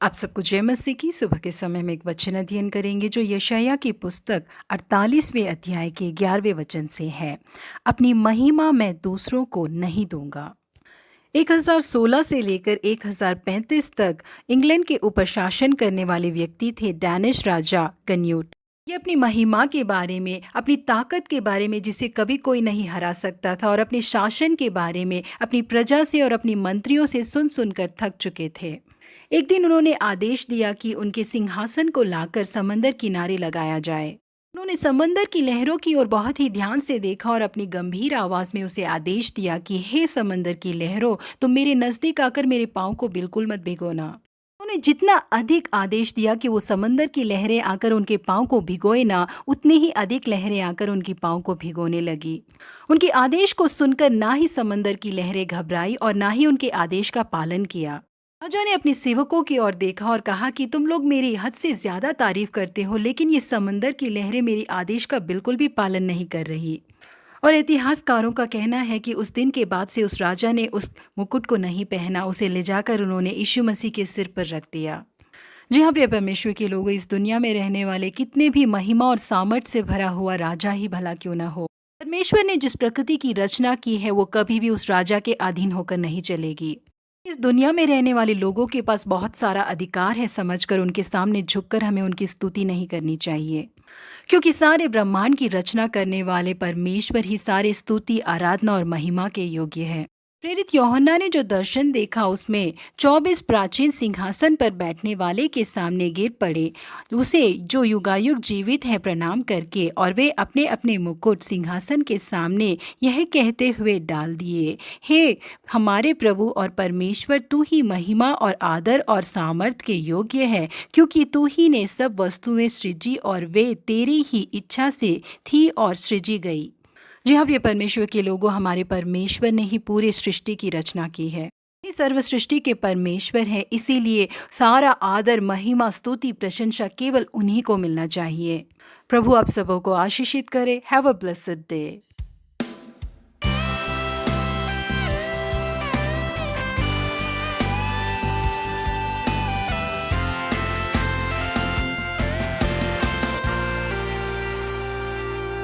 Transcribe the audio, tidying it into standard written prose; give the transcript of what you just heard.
आप सबको जय मसीह की। सुबह के समय में एक वचन अध्ययन करेंगे जो यशायाह की पुस्तक 48वें अध्याय के 11वें वचन से है। अपनी महिमा मैं दूसरों को नहीं दूंगा। 1016 से लेकर 1035 तक इंग्लैंड के ऊपर शासन करने वाले व्यक्ति थे डैनिश राजा कन्यूट। ये अपनी महिमा के बारे में, अपनी ताकत के बारे में जिसे कभी कोई नहीं हरा सकता था, और अपने शासन के बारे में अपनी प्रजा से और अपनी मंत्रियों से सुन सुनकर थक चुके थे। एक दिन उन्होंने आदेश दिया कि उनके सिंहासन को लाकर समंदर किनारे लगाया जाए। उन्होंने समंदर की लहरों की ओर बहुत ही ध्यान से देखा और अपनी गंभीर आवाज में उसे आदेश दिया कि हे समंदर की लहरों, तुम मेरे नजदीक आकर मेरे पांव को बिल्कुल मत भिगोना। उन्होंने जितना अधिक आदेश दिया कि वो समंदर की लहरें आकर उनके पांव को भिगोए ना, उतनी ही अधिक लहरें आकर उनके पांव को भिगोने लगी। उनके आदेश को सुनकर ना ही समंदर की लहरें घबराई और ना ही उनके आदेश का पालन किया। राजा ने अपने सेवकों की ओर देखा और कहा कि तुम लोग मेरी हद से ज्यादा तारीफ करते हो, लेकिन ये समंदर की लहरें मेरी आदेश का बिल्कुल भी पालन नहीं कर रही। और इतिहासकारों का कहना है कि उस दिन के बाद से उस राजा ने उस मुकुट को नहीं पहना, उसे ले जाकर उन्होंने यीशु मसीह के सिर पर रख दिया। जी हाँ, प्रिय परमेश्वर के लोगों, इस दुनिया में रहने वाले कितने भी महिमा और सामर्थ से भरा हुआ राजा ही भला क्यों ना हो, परमेश्वर ने जिस प्रकृति की रचना की है वो कभी भी उस राजा के अधीन होकर नहीं चलेगी। इस दुनिया में रहने वाले लोगों के पास बहुत सारा अधिकार है, समझकर उनके सामने झुककर हमें उनकी स्तुति नहीं करनी चाहिए, क्योंकि सारे ब्रह्मांड की रचना करने वाले परमेश्वर ही सारे स्तुति, आराधना और महिमा के योग्य है। प्रेरित यूहन्ना ने जो दर्शन देखा उसमें 24 प्राचीन सिंहासन पर बैठने वाले के सामने गिर पड़े, उसे जो युगायुग जीवित है प्रणाम करके, और वे अपने अपने मुकुट सिंहासन के सामने यह कहते हुए डाल दिए, हे हमारे प्रभु और परमेश्वर, तू ही महिमा और आदर और सामर्थ के योग्य है, क्योंकि तू ही ने सब वस्तुएं सृजी और वे तेरी ही इच्छा से थी और सृजी गई। जी हाँ, प्रिय परमेश्वर के लोगों, हमारे परमेश्वर ने ही पूरी सृष्टि की रचना की है। ये सर्व सृष्टि के परमेश्वर है, इसीलिए सारा आदर, महिमा, स्तुति, प्रशंसा केवल उन्हीं को मिलना चाहिए। प्रभु आप सबों को आशीषित करे। Have a blessed day.